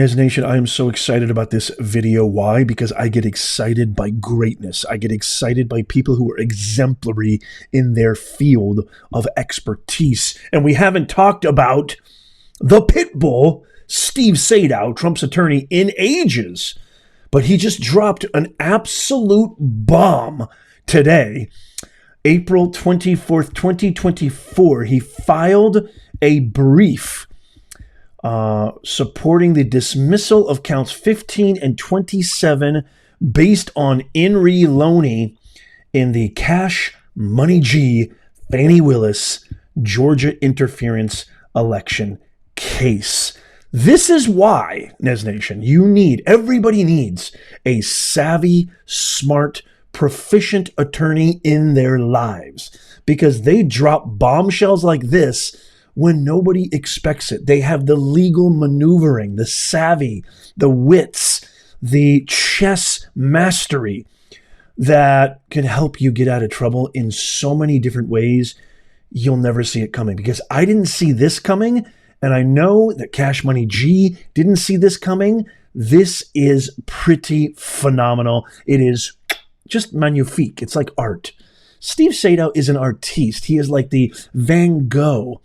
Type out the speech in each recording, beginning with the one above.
As Nation, I am so excited about this video. Why? Because I get excited by greatness. I get excited by people who are exemplary in their field of expertise. And we haven't talked about the pit bull, Steve Sadow, Trump's attorney, in ages. But he just dropped an absolute bomb today. April 24th, 2024, he filed a brief supporting the dismissal of counts 15 and 27 based on In re Loney in the Cash Money G Fani Willis Georgia interference election case. This is why, Nez Nation, everybody needs a savvy, smart, proficient attorney in their lives, because they drop bombshells like this when nobody expects it. They have the legal maneuvering, the savvy, the wits, the chess mastery that can help you get out of trouble in so many different ways. You'll never see it coming, because I didn't see this coming, and I know that Cash Money G didn't see this coming. This is pretty phenomenal. It is just magnifique. It's like art. Steve Sadow is an artiste. He is like the Van Gogh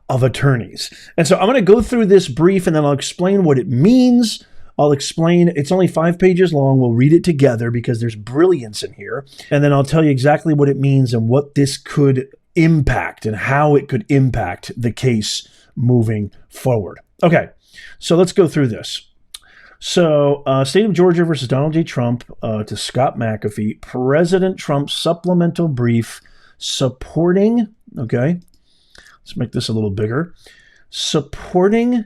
of attorneys. And so I'm going to go through this brief, and then I'll explain what it means. I'll explain, it's only 5 pages long. We'll read it together because there's brilliance in here. And then I'll tell you exactly what it means and what this could impact and how it could impact the case moving forward. Okay, so let's go through this. So, State of Georgia versus Donald J. Trump to Scott McAfee, President Trump's supplemental brief supporting, okay, let's make this a little bigger, supporting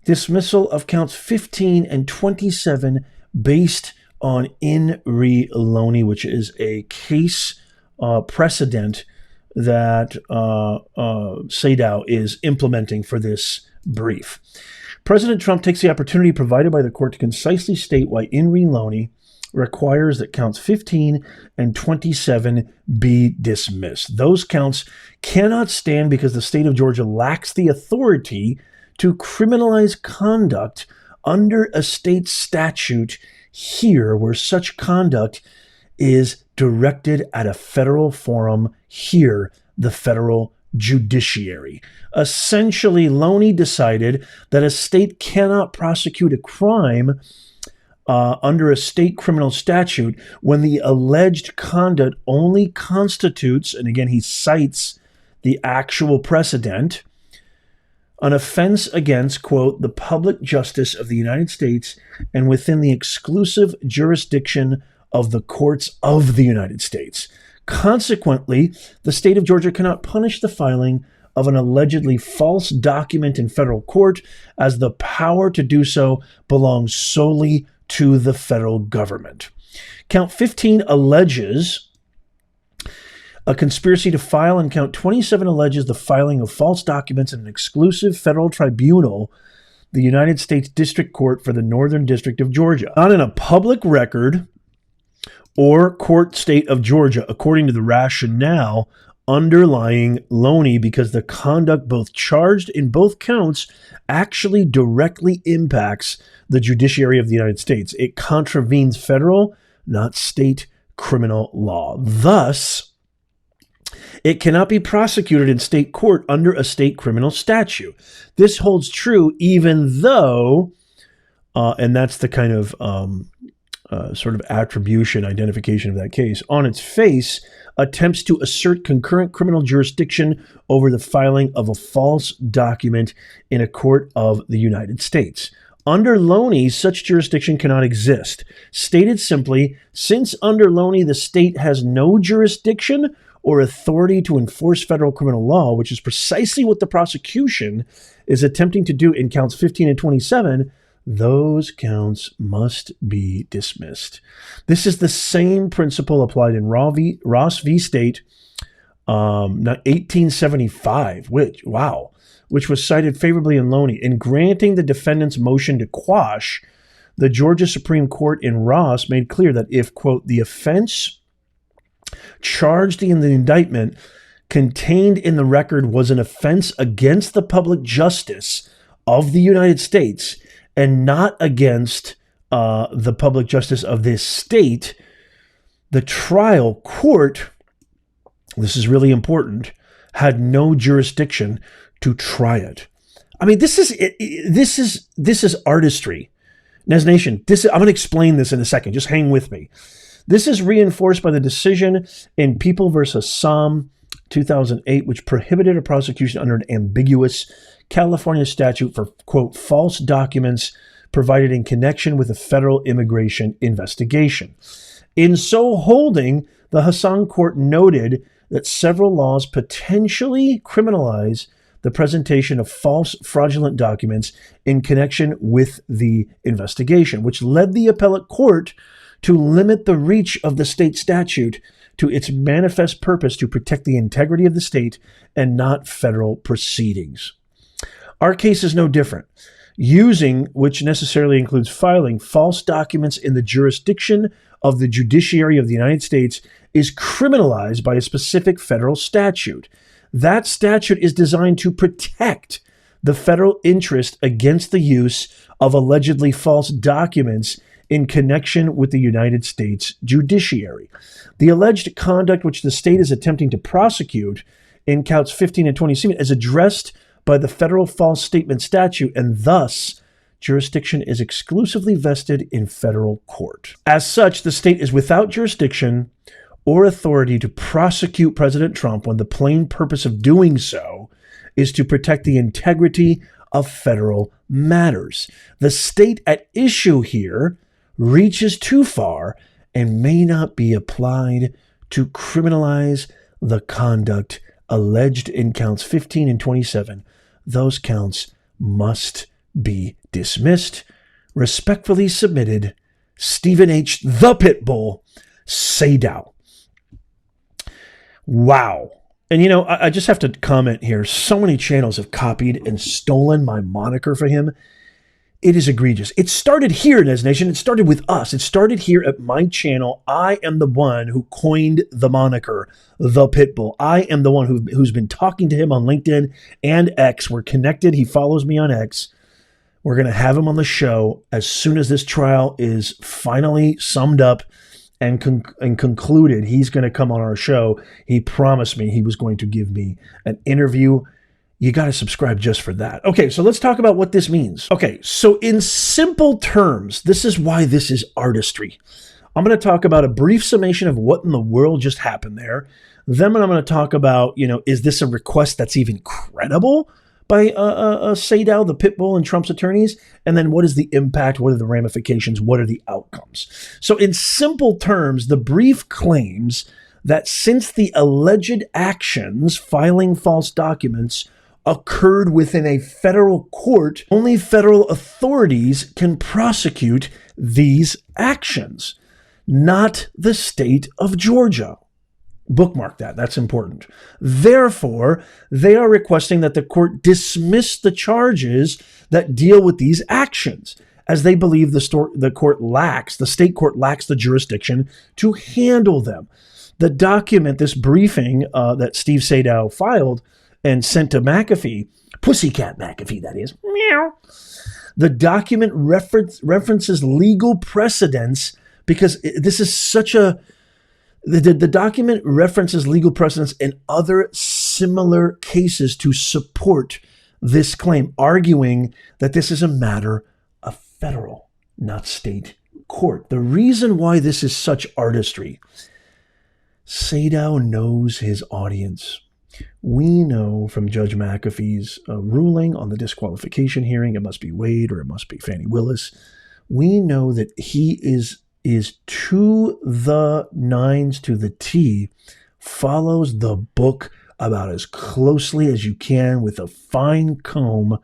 dismissal of counts 15 and 27 based on In re Loney, which is a case precedent that Sadow is implementing for this brief. President Trump takes the opportunity provided by the court to concisely state why In re Loney requires that counts 15 and 27 be dismissed. Those counts cannot stand because the state of Georgia lacks the authority to criminalize conduct under a state statute here, where such conduct is directed at a federal forum here, the federal judiciary. Essentially, Loney decided that a state cannot prosecute a crime under a state criminal statute when the alleged conduct only constitutes, and again he cites the actual precedent, an offense against, quote, the public justice of the United States and within the exclusive jurisdiction of the courts of the United States. Consequently, the state of Georgia cannot punish the filing of an allegedly false document in federal court, as the power to do so belongs solely to the federal government. Count 15 alleges a conspiracy to file, and count 27 alleges the filing of false documents in an exclusive federal tribunal, the United States District Court for the Northern District of Georgia. Not in a public record or court state of Georgia, according to the rationale underlying Loney, because the conduct both charged in both counts actually directly impacts the judiciary of the United States. It contravenes federal, not state, criminal law. Thus, it cannot be prosecuted in state court under a state criminal statute. This holds true even though, and that's the kind of sort of attribution, identification of that case, on its face, attempts to assert concurrent criminal jurisdiction over the filing of a false document in a court of the United States. Under Loney, such jurisdiction cannot exist. Stated simply, since under Loney the state has no jurisdiction or authority to enforce federal criminal law, which is precisely what the prosecution is attempting to do in counts 15 and 27, those counts must be dismissed. This is the same principle applied in Ross v. State, 1875, which was cited favorably in Loney. In granting the defendant's motion to quash, the Georgia Supreme Court in Ross made clear that if, quote, the offense charged in the indictment contained in the record was an offense against the public justice of the United States, and not against the public justice of this state, the trial court, this is really important, had no jurisdiction to try it. I mean, this is artistry. Nez Nation, I'm going to explain this in a second. Just hang with me. This is reinforced by the decision in People versus Psalm 2008, which prohibited a prosecution under an ambiguous California statute for, quote, false documents provided in connection with a federal immigration investigation. In so holding, the Hassan court noted that several laws potentially criminalize the presentation of false, fraudulent documents in connection with the investigation, which led the appellate court to limit the reach of the state statute to its manifest purpose to protect the integrity of the state and not federal proceedings. Our case is no different. Using, which necessarily includes filing, false documents in the jurisdiction of the judiciary of the United States is criminalized by a specific federal statute. That statute is designed to protect the federal interest against the use of allegedly false documents in connection with the United States judiciary. The alleged conduct which the state is attempting to prosecute in counts 15 and 27 is addressed by the federal false statement statute, and thus jurisdiction is exclusively vested in federal court. As such, the state is without jurisdiction or authority to prosecute President Trump when the plain purpose of doing so is to protect the integrity of federal matters. The state at issue here reaches too far and may not be applied to criminalize the conduct alleged in counts 15 and 27. Those counts must be dismissed. Respectfully submitted, Stephen H. the Pitbull Sadow. Wow. And, you know, I just have to comment here. So many channels have copied and stolen my moniker for him. It is egregious. It started here, Nez Nation. It started with us. It started here at my channel. I am the one who coined the moniker, The Pitbull. I am the one who's been talking to him on LinkedIn and X. We're connected. He follows me on X. We're going to have him on the show as soon as this trial is finally summed up and concluded. He's going to come on our show. He promised me he was going to give me an interview. You got to subscribe just for that. Okay, so let's talk about what this means. Okay, so in simple terms, this is why this is artistry. I'm going to talk about a brief summation of what in the world just happened there. Then I'm going to talk about, you know, is this a request that's even credible by Sadow, the Pitbull, and Trump's attorneys? And then what is the impact? What are the ramifications? What are the outcomes? So in simple terms, the brief claims that since the alleged actions, filing false documents, occurred within a federal court, only federal authorities can prosecute these actions, not the state of Georgia. Bookmark that. That's important. Therefore, they are requesting that the court dismiss the charges that deal with these actions, as they believe the state court lacks the jurisdiction to handle them. The document, this briefing that Steve Sadow filed and sent to McAfee, Pussycat McAfee, that is, meow. The document references legal precedents because this is such a... The document references legal precedents in other similar cases to support this claim, arguing that this is a matter of federal, not state court. The reason why this is such artistry, Sadow knows his audience. We know from Judge McAfee's ruling on the disqualification hearing, it must be Wade or it must be Fani Willis. We know that he is to the nines, to the T, follows the book about as closely as you can with a fine comb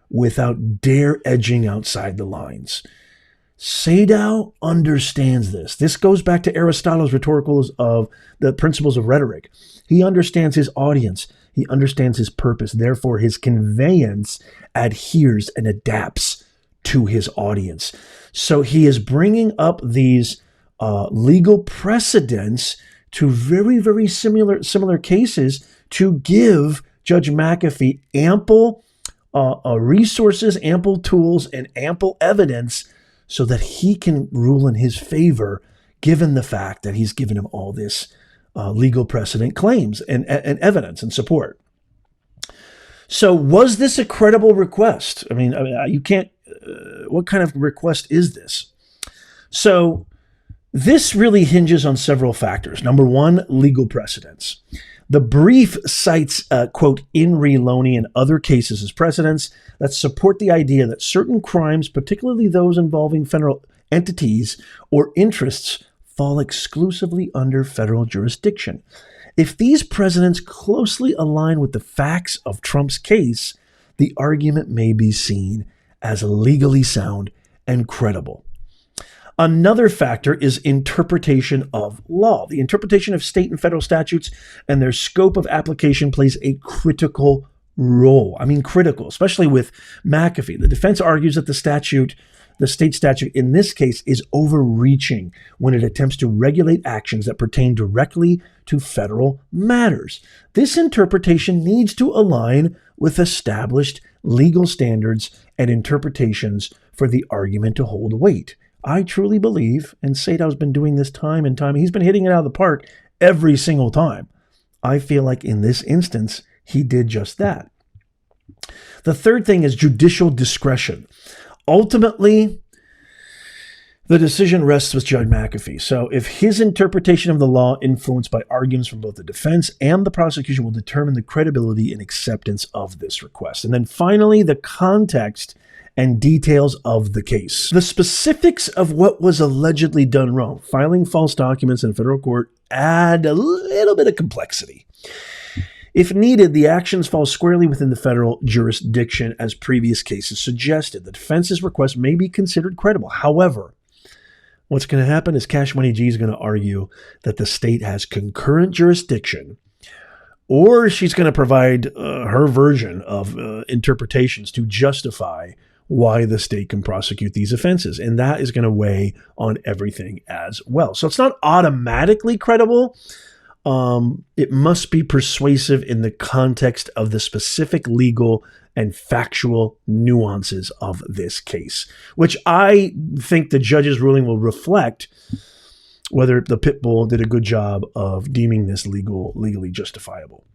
without dare edging outside the lines. Sadow understands this. This goes back to Aristotle's rhetoricals of the principles of rhetoric. He understands his audience. He understands his purpose. Therefore, his conveyance adheres and adapts to his audience. So he is bringing up these legal precedents to very, very similar cases to give Judge McAfee ample resources, ample tools, and ample evidence so that he can rule in his favor, given the fact that he's given him all this legal precedent claims and evidence and support. So was this a credible request? I mean you can't, what kind of request is this? So this really hinges on several factors. Number one, legal precedents. The brief cites, quote, in re Loney and other cases as precedents that support the idea that certain crimes, particularly those involving federal entities or interests, fall exclusively under federal jurisdiction. If these precedents closely align with the facts of Trump's case, the argument may be seen as legally sound and credible. Another factor is interpretation of law. The interpretation of state and federal statutes and their scope of application plays a critical role. I mean, critical, especially with McAfee. The defense argues that the state statute in this case is overreaching when it attempts to regulate actions that pertain directly to federal matters. This interpretation needs to align with established legal standards and interpretations for the argument to hold weight. I truly believe, and Sadow's been doing this time and time, he's been hitting it out of the park every single time. I feel like in this instance, he did just that. The third thing is judicial discretion. Ultimately, the decision rests with Judge McAfee. So if his interpretation of the law, influenced by arguments from both the defense and the prosecution, will determine the credibility and acceptance of this request. And then finally, the context and details of the case. The specifics of what was allegedly done wrong, filing false documents in federal court, add a little bit of complexity. If needed, the actions fall squarely within the federal jurisdiction, as previous cases suggested. The defense's request may be considered credible. However, what's going to happen is Cash Money G is going to argue that the state has concurrent jurisdiction, or she's going to provide her version of interpretations to justify why the state can prosecute these offenses. And that is going to weigh on everything as well. So it's not automatically credible. It must be persuasive in the context of the specific legal and factual nuances of this case, which I think the judge's ruling will reflect whether the pit bull did a good job of deeming this legally justifiable.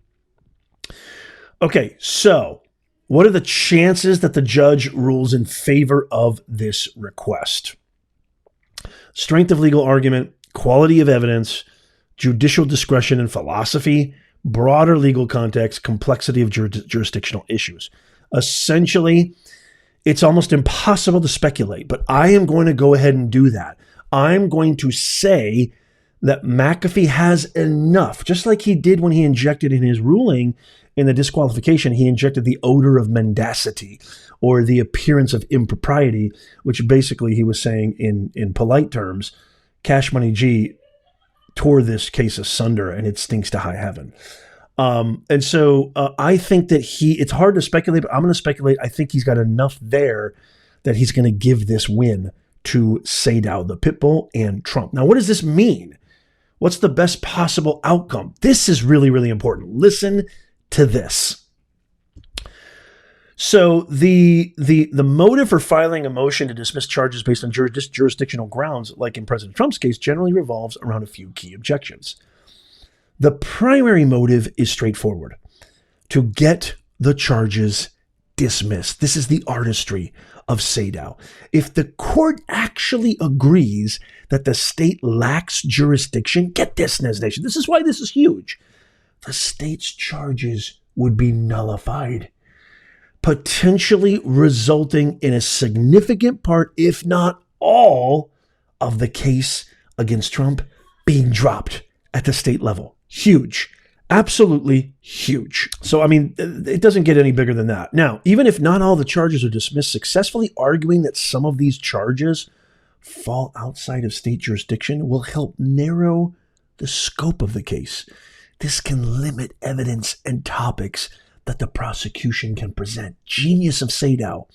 Okay, so what are the chances that the judge rules in favor of this request? Strength of legal argument, quality of evidence, judicial discretion and philosophy, broader legal context, complexity of jurisdictional issues. Essentially, it's almost impossible to speculate, but I am going to go ahead and do that. I'm going to say that McAfee has enough, just like he did when he injected in his ruling in the disqualification, he injected the odor of mendacity, or the appearance of impropriety, which basically he was saying in polite terms, Cash Money G tore this case asunder and it stinks to high heaven. And so I think that it's hard to speculate, but I'm going to speculate. I think he's got enough there that he's going to give this win to Sadow, the Pitbull, and Trump. Now, what does this mean? What's the best possible outcome? This is really, really important. Listen to this. So the motive for filing a motion to dismiss charges based on jurisdictional grounds, like in President Trump's case, generally revolves around a few key objections. The primary motive is straightforward: to get the charges dismissed. This is the artistry of Sadow. If the court actually agrees that the state lacks jurisdiction, get this, Nez Nation, this is why this is huge, the state's charges would be nullified, potentially resulting in a significant part, if not all, of the case against Trump being dropped at the state level. Huge. Absolutely huge. So, I mean, it doesn't get any bigger than that. Now, even if not all the charges are dismissed, successfully arguing that some of these charges fall outside of state jurisdiction will help narrow the scope of the case. This can limit evidence and topics that the prosecution can present. Genius of Sadow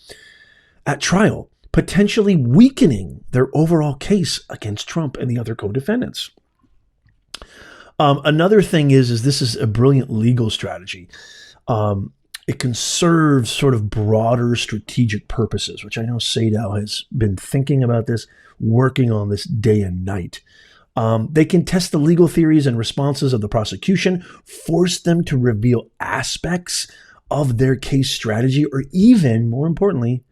at trial, potentially weakening their overall case against Trump and the other co-defendants. Another thing is this is a brilliant legal strategy. It can serve sort of broader strategic purposes, which I know Sadow has been thinking about this, working on this day and night. They can test the legal theories and responses of the prosecution, force them to reveal aspects of their case strategy, or even, more importantly,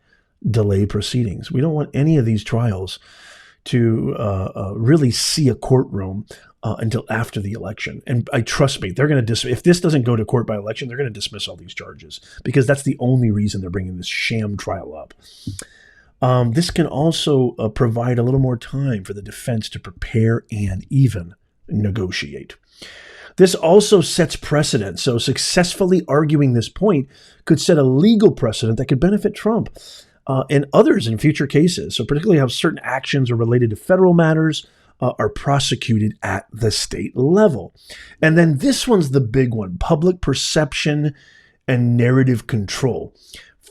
delay proceedings. We don't want any of these trials to really see a courtroom until after the election. And trust me, they're going to if this doesn't go to court by election, they're going to dismiss all these charges, because that's the only reason they're bringing this sham trial up. This can also provide a little more time for the defense to prepare and even negotiate. This also sets precedent. So successfully arguing this point could set a legal precedent that could benefit Trump and others in future cases. So particularly how certain actions are related to federal matters are prosecuted at the state level. And then this one's the big one: public perception and narrative control.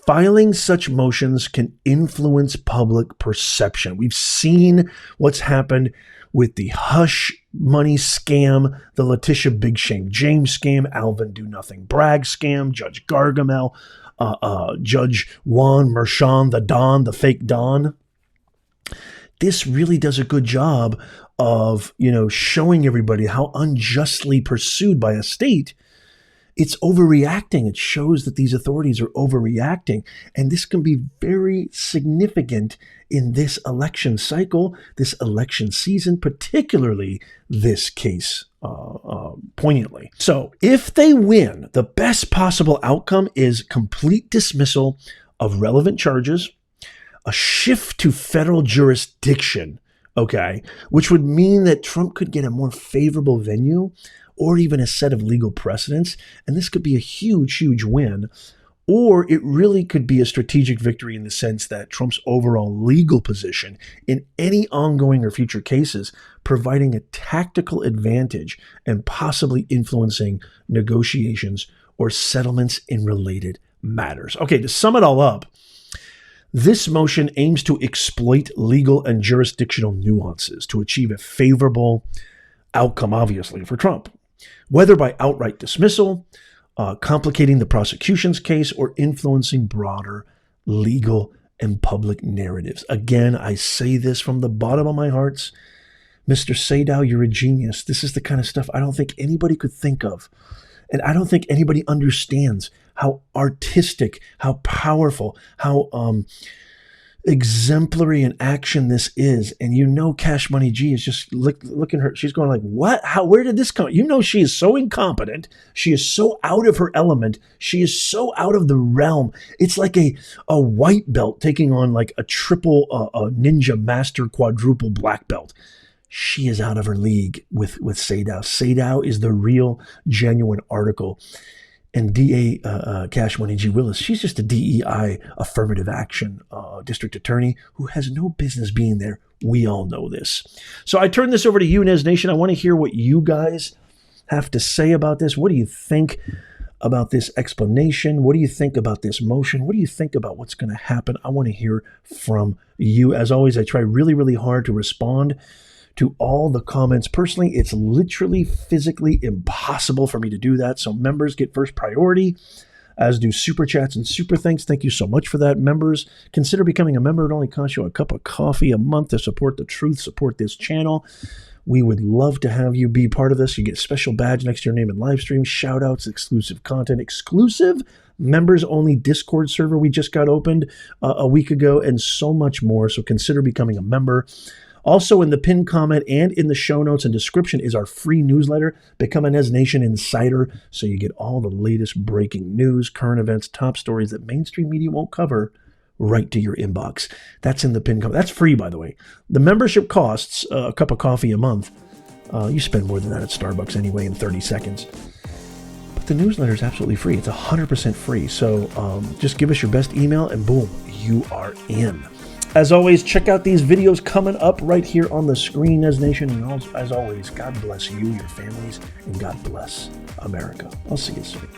Filing such motions can influence public perception. We've seen what's happened with the hush money scam, the Letitia Big Shame James scam, Alvin Do Nothing Bragg scam, Judge Gargamel, Judge Juan Merchan, the Don, the fake Don. This really does a good job of, showing everybody how unjustly pursued by a state it's overreacting. It shows that these authorities are overreacting. And this can be very significant in this election cycle, this election season, particularly this case poignantly. So if they win, the best possible outcome is complete dismissal of relevant charges, a shift to federal jurisdiction, okay, which would mean that Trump could get a more favorable venue or even a set of legal precedents. And this could be a huge, huge win. Or it really could be a strategic victory in the sense that Trump's overall legal position in any ongoing or future cases, providing a tactical advantage and possibly influencing negotiations or settlements in related matters. Okay, to sum it all up, this motion aims to exploit legal and jurisdictional nuances to achieve a favorable outcome, obviously, for Trump, whether by outright dismissal, complicating the prosecution's case, or influencing broader legal and public narratives. Again, I say this from the bottom of my heart. Mr. Sadow, you're a genius. This is the kind of stuff I don't think anybody could think of. And I don't think anybody understands how artistic, how powerful, how exemplary in action this is. And Cash Money G is just looking at her. She's going like, what? How? Where did this come? She is so incompetent. She is so out of her element. She is so out of the realm. It's like a white belt taking on like a triple ninja master quadruple black belt. She is out of her league with Sadow. Sadow is the real, genuine article. And DA Cash Money G. Willis, she's just a DEI affirmative action district attorney who has no business being there. We all know this. So I turn this over to you, Nez Nation. I want to hear what you guys have to say about this. What do you think about this explanation? What do you think about this motion? What do you think about what's going to happen? I want to hear from you. As always, I try really, really hard to respond to all the comments. Personally, it's literally physically impossible for me to do that. So members get first priority, as do super chats and super thanks. Thank you so much for that. Members, consider becoming a member. It only costs you a cup of coffee a month to support the truth, support this channel. We would love to have you be part of this. You get a special badge next to your name in live stream, shout outs, exclusive content, exclusive members only Discord server we just got opened a week ago, and so much more. So consider becoming a member. Also in the pinned comment and in the show notes and description is our free newsletter, Become a Nez Nation Insider, so you get all the latest breaking news, current events, top stories that mainstream media won't cover right to your inbox. That's in the pinned comment. That's free, by the way. The membership costs a cup of coffee a month. You spend more than that at Starbucks anyway in 30 seconds. But the newsletter is absolutely free. It's 100% free. So just give us your best email and boom, you are in. As always, check out these videos coming up right here on the screen, Nez Nation. And as always, God bless you, your families, and God bless America. I'll see you soon.